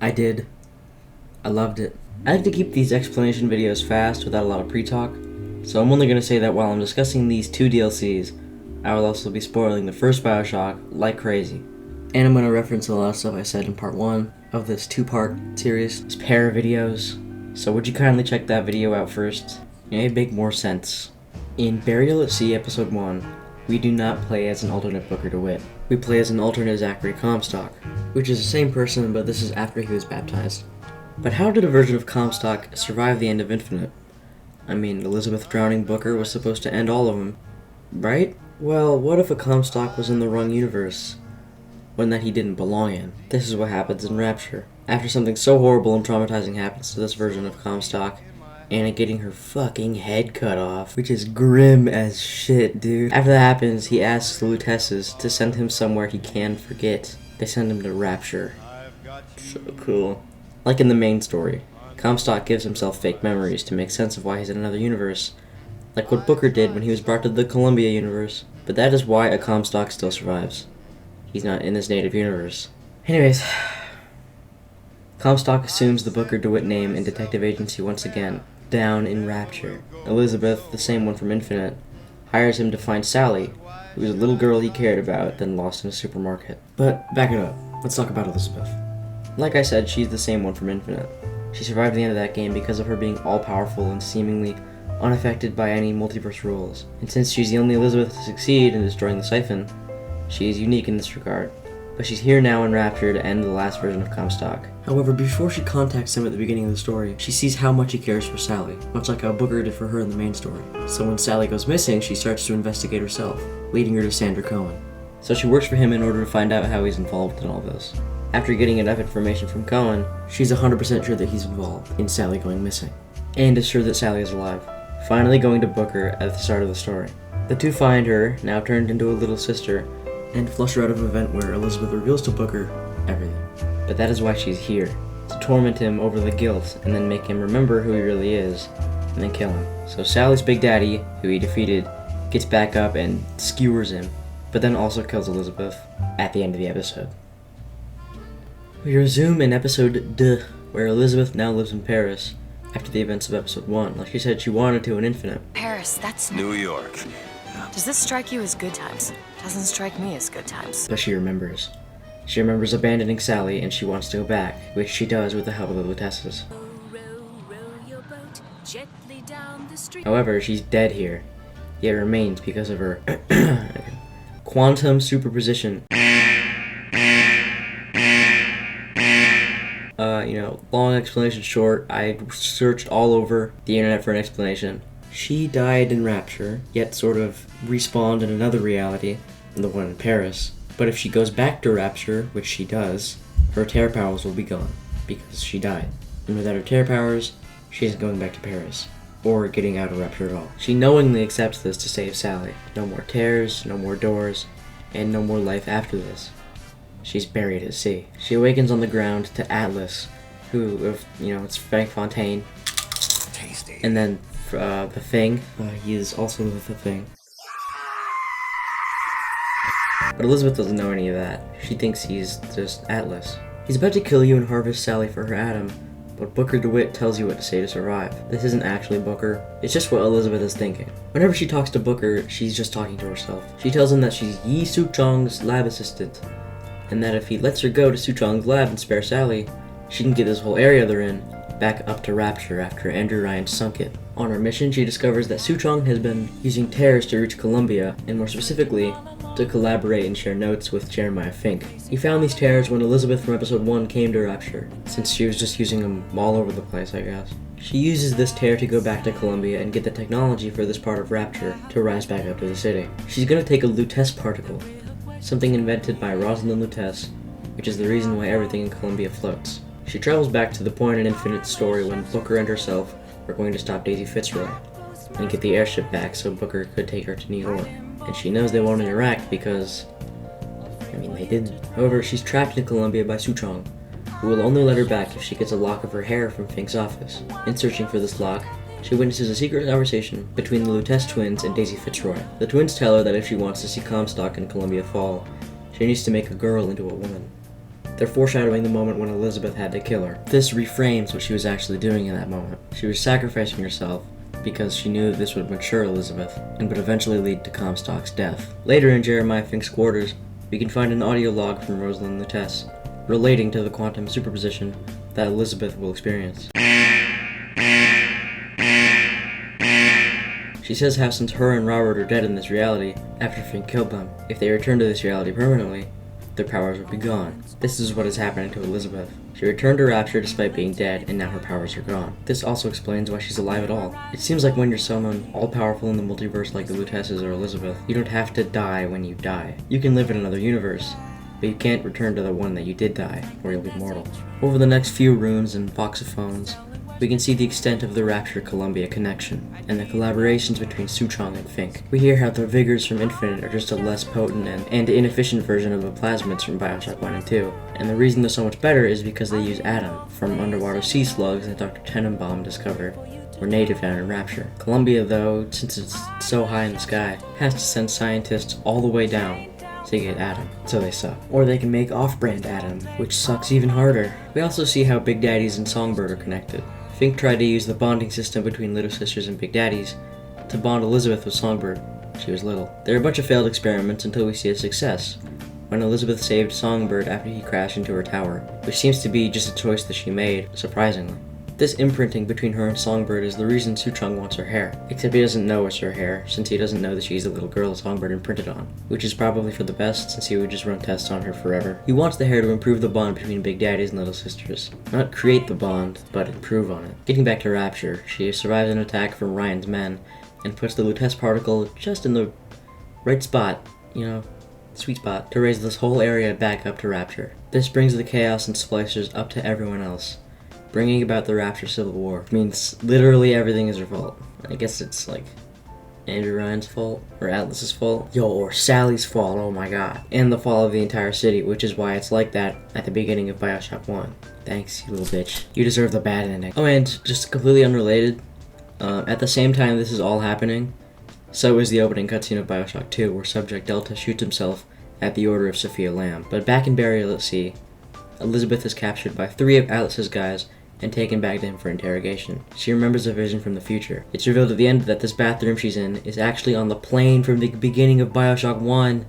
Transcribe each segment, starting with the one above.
I did. I loved it. I like to keep these explanation videos fast without a lot of pre-talk, so I'm only going to say that while I'm discussing these two DLCs, I will also be spoiling the first BioShock like crazy. And I'm going to reference a lot of stuff I said in part 1 of this 2-part series, this pair of videos. So would you kindly check that video out first? It may make more sense. In Burial at Sea Episode 1, we do not play as an alternate Booker DeWitt. We play as an alternate Zachary Comstock, which is the same person, but this is after he was baptized. But how did a version of Comstock survive the end of Infinite? I mean, Elizabeth drowning Booker was supposed to end all of them, right? Well, what if a Comstock was in the wrong universe? One that he didn't belong in. This is what happens in Rapture. After something so horrible and traumatizing happens to this version of Comstock, Anna getting her fucking head cut off, which is grim as shit, dude. After that happens, he asks the Luteces to send him somewhere he can forget. They send him to Rapture. So cool. Like in the main story, Comstock gives himself fake memories to make sense of why he's in another universe, like what Booker did when he was brought to the Columbia universe. But that is why a Comstock still survives. He's not in his native universe. Anyways, Comstock assumes the Booker DeWitt name in Detective Agency once again, down in Rapture. Elizabeth, the same one from Infinite, hires him to find Sally, who was a little girl he cared about, then lost in a supermarket. But back it up. Let's talk about Elizabeth. Like I said, she's the same one from Infinite. She survived the end of that game because of her being all-powerful and seemingly unaffected by any multiverse rules. And since she's the only Elizabeth to succeed in destroying the Siphon, she is unique in this regard. But she's here now in Rapture to end the last version of Comstock. However, before she contacts him at the beginning of the story, she sees how much he cares for Sally, much like how Booker did for her in the main story. So when Sally goes missing, she starts to investigate herself, leading her to Sandra Cohen. So she works for him in order to find out how he's involved in all this. After getting enough information from Cohen, she's 100% sure that he's involved in Sally going missing, and is sure that Sally is alive, finally going to Booker at the start of the story. The two find her, now turned into a little sister, and flush her out of an event where Elizabeth reveals to Booker everything. But that is why she's here, to torment him over the guilt, and then make him remember who he really is, and then kill him. So Sally's Big Daddy, who he defeated, gets back up and skewers him, but then also kills Elizabeth at the end of the episode. We resume in episode 2, where Elizabeth now lives in Paris, after the events of episode 1, like she said she wanted to in Infinite. Paris, that's New York. Does this strike you as good times? Doesn't strike me as good times. But she remembers. She remembers abandoning Sally, and she wants to go back, which she does with the help of the Luteces. However, she's dead here, yet remains because of her quantum superposition. Long explanation short, I searched all over the internet for an explanation. She died in Rapture, yet sort of respawned in another reality, the one in Paris. But if she goes back to Rapture, which she does, her tear powers will be gone, because she died. And without her tear powers, she isn't going back to Paris, or getting out of Rapture at all. She knowingly accepts this to save Sally. No more tears, no more doors, and no more life after this. She's buried at sea. She awakens on the ground to Atlas, who, it's Frank Fontaine. Tasty. And then the Thing, he is also the Thing. But Elizabeth doesn't know any of that. She thinks he's just Atlas. He's about to kill you and harvest Sally for her atom, but Booker DeWitt tells you what to say to survive. This isn't actually Booker, it's just what Elizabeth is thinking. Whenever she talks to Booker, she's just talking to herself. She tells him that she's Yi Soo-chong's lab assistant, and that if he lets her go to Soo-chong's lab and spare Sally, she can get this whole area they're in back up to Rapture after Andrew Ryan sunk it. On her mission, she discovers that Soo-chong has been using tears to reach Columbia, and more specifically, to collaborate and share notes with Jeremiah Fink. He found these tears when Elizabeth from episode 1 came to Rapture, since she was just using them all over the place, I guess. She uses this tear to go back to Columbia and get the technology for this part of Rapture to rise back up to the city. She's gonna take a Lutece particle, something invented by Rosalind Lutece, which is the reason why everything in Columbia floats. She travels back to the point in Infinite's story when Booker and herself were going to stop Daisy Fitzroy and get the airship back so Booker could take her to New York. And she knows they won't interact because, they didn't. However, she's trapped in Columbia by Soo-chong, who will only let her back if she gets a lock of her hair from Fink's office. In searching for this lock, she witnesses a secret conversation between the Lutece twins and Daisy Fitzroy. The twins tell her that if she wants to see Comstock and Columbia fall, she needs to make a girl into a woman. They're foreshadowing the moment when Elizabeth had to kill her. This reframes what she was actually doing in that moment. She was sacrificing herself because she knew that this would mature Elizabeth and would eventually lead to Comstock's death. Later in Jeremiah Fink's quarters, we can find an audio log from Rosalind Lutece relating to the quantum superposition that Elizabeth will experience. She says how since her and Robert are dead in this reality, after Fink killed them, if they return to this reality permanently, their powers would be gone. This is what is happening to Elizabeth. She returned to Rapture despite being dead, and now her powers are gone. This also explains why she's alive at all. It seems like when you're someone all-powerful in the multiverse like the Luteces or Elizabeth, you don't have to die when you die. You can live in another universe, but you can't return to the one that you did die, or you'll be mortal. Over the next few runes and voxophones, we can see the extent of the Rapture-Columbia connection, and the collaborations between Suchong and Fink. We hear how the Vigors from Infinite are just a less potent and inefficient version of the plasmids from BioShock 1 and 2, and the reason they're so much better is because they use Atom, from underwater sea slugs that Dr. Tenenbaum discovered were native down in Rapture. Columbia, though, since it's so high in the sky, has to send scientists all the way down to get Atom, so they suck. Or they can make off-brand Atom, which sucks even harder. We also see how Big Daddies and Songbird are connected. Fink tried to use the bonding system between Little Sisters and Big Daddies to bond Elizabeth with Songbird. She was little. There are a bunch of failed experiments until we see a success, when Elizabeth saved Songbird after he crashed into her tower, which seems to be just a choice that she made, surprisingly. This imprinting between her and Songbird is the reason Suchong wants her hair, except he doesn't know it's her hair, since he doesn't know that she's the little girl Songbird imprinted on, which is probably for the best, since he would just run tests on her forever. He wants the hair to improve the bond between Big Daddies and Little Sisters. Not create the bond, but improve on it. Getting back to Rapture, she survives an attack from Ryan's men, and puts the Lutece particle just in the right spot, sweet spot, to raise this whole area back up to Rapture. This brings the Chaos and Splicers up to everyone else, bringing about the Rapture Civil War. It means literally everything is her fault. I guess it's like Andrew Ryan's fault, or Atlas's fault, or Sally's fault, oh my god. And the fall of the entire city, which is why it's like that at the beginning of BioShock 1. Thanks, you little bitch. You deserve the bad ending. Oh, and just completely unrelated, at the same time this is all happening, so is the opening cutscene of BioShock 2, where Subject Delta shoots himself at the order of Sophia Lamb. But back in Burial at Sea, Elizabeth is captured by 3 of Atlas's guys and taken back to him for interrogation. She remembers a vision from the future. It's revealed at the end that this bathroom she's in is actually on the plane from the beginning of BioShock 1.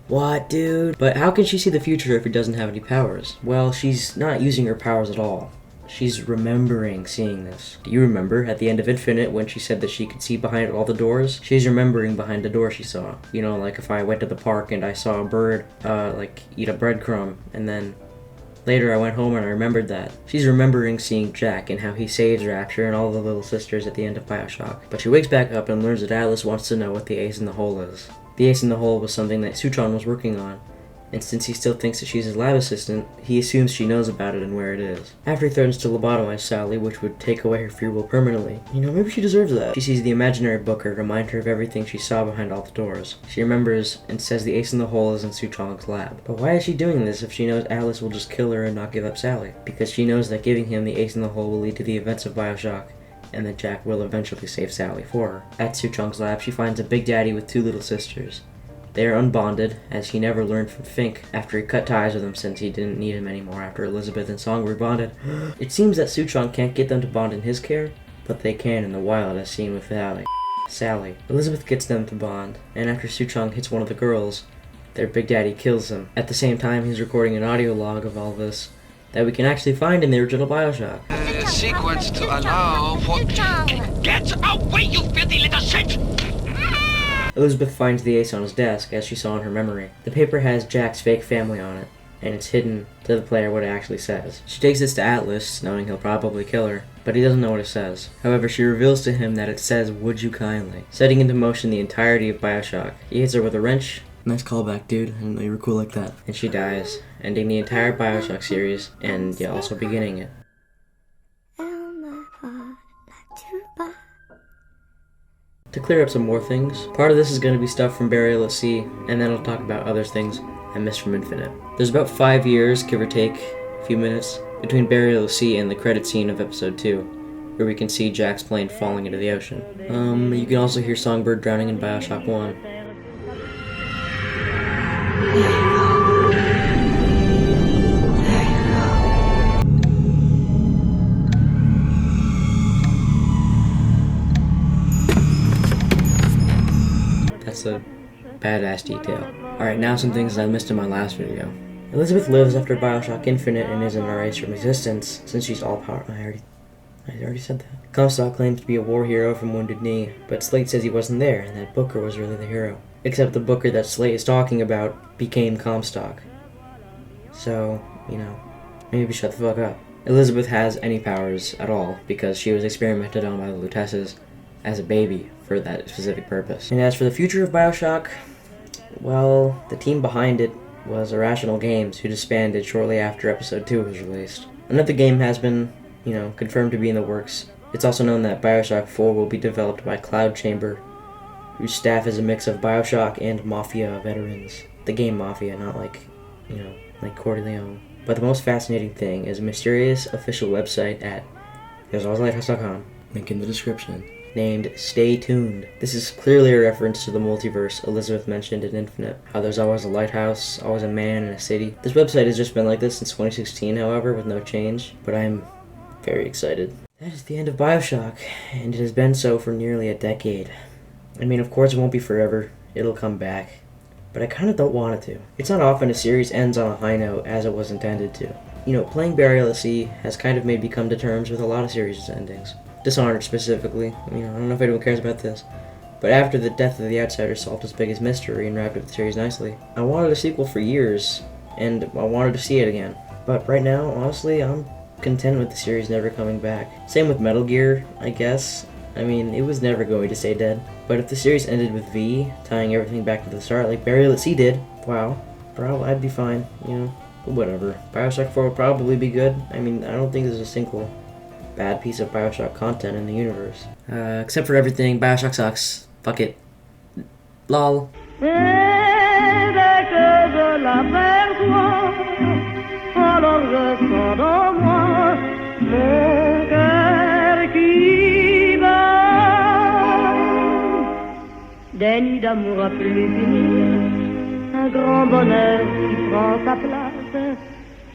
What, dude? But how can she see the future if he doesn't have any powers? Well, she's not using her powers at all. She's remembering seeing this. Do you remember at the end of Infinite when she said that she could see behind all the doors? She's remembering behind the door she saw. Like if I went to the park and I saw a bird, eat a breadcrumb, and then later I went home and I remembered that. She's remembering seeing Jack and how he saves Rapture and all the Little Sisters at the end of BioShock. But she wakes back up and learns that Atlas wants to know what the ace in the hole is. The ace in the hole was something that Suchong was working on, and since he still thinks that she's his lab assistant, he assumes she knows about it and where it is. After he threatens to lobotomize Sally, which would take away her free will permanently, maybe she deserves that. She sees the imaginary booker remind her of everything she saw behind all the doors. She remembers and says the ace in the hole is in Suchong's lab. But why is she doing this if she knows Atlas will just kill her and not give up Sally? Because she knows that giving him the ace in the hole will lead to the events of BioShock, and that Jack will eventually save Sally for her. At Suchong's lab, she finds a Big Daddy with 2 little sisters. They are unbonded, as he never learned from Fink after he cut ties with him since he didn't need him anymore after Elizabeth and Songbird bonded. It seems that Suchong can't get them to bond in his care, but they can in the wild as seen with Sally. Elizabeth gets them to bond, and after Suchong hits one of the girls, their Big Daddy kills him. At the same time, he's recording an audio log of all this that we can actually find in the original BioShock. Sequence to allow for... Get away, you filthy little shit! Elizabeth finds the ace on his desk, as she saw in her memory. The paper has Jack's fake family on it, and it's hidden to the player what it actually says. She takes this to Atlas, knowing he'll probably kill her, but he doesn't know what it says. However, she reveals to him that it says, "Would you kindly?" setting into motion the entirety of BioShock. He hits her with a wrench. Nice callback, dude. I didn't know you were cool like that. And she dies, ending the entire BioShock series, and also beginning it. To clear up some more things, part of this is going to be stuff from Burial at Sea, and then I'll talk about other things I missed from Infinite. There's about 5 years, give or take a few minutes, between Burial at Sea and the credit scene of episode 2, where we can see Jack's plane falling into the ocean. You can also hear Songbird drowning in BioShock 1. badass detail. Alright, now some things that I missed in my last video. Elizabeth lives after BioShock Infinite and isn't erased from existence, since she's all power. I already said that. Comstock claims to be a war hero from Wounded Knee, but Slate says he wasn't there, and that Booker was really the hero. Except the Booker that Slate is talking about became Comstock. So, you know, maybe shut the fuck up. Elizabeth has any powers at all, because she was experimented on by the Luteces as a baby for that specific purpose. And as for the future of BioShock, well, the team behind it was Irrational Games, who disbanded shortly after Episode 2 was released. Another game has been, confirmed to be in the works. It's also known that BioShock 4 will be developed by Cloud Chamber, whose staff is a mix of BioShock and Mafia veterans. The game Mafia, not like Corleone. But the most fascinating thing is a mysterious official website at there'salwayslighthouse.com, link in the description, named Stay Tuned. This is clearly a reference to the multiverse Elizabeth mentioned in Infinite, how there's always a lighthouse, always a man in a city. This website has just been like this since 2016, however, with no change, but I'm very excited. That is the end of BioShock, and it has been so for nearly a decade. I mean, of course it won't be forever, it'll come back, but I kind of don't want it to. It's not often a series ends on a high note as it was intended to. Playing Burial at Sea has kind of made me come to terms with a lot of series' endings. Dishonored specifically. I don't know if anyone cares about this. But after the death of the Outsider solved his biggest mystery and wrapped up the series nicely, I wanted a sequel for years, and I wanted to see it again. But right now, honestly, I'm content with the series never coming back. Same with Metal Gear, I guess. It was never going to stay dead. But if the series ended with V, tying everything back to the start, like Burial at Sea did, wow, probably I'd be fine, But whatever. BioShock 4 would probably be good. I don't think there's a single bad piece of BioShock content in the universe. Except for everything, BioShock sucks. Fuck it. LOL. Des nuits d'amour à plus finir, un grand bonheur qui prend sa place.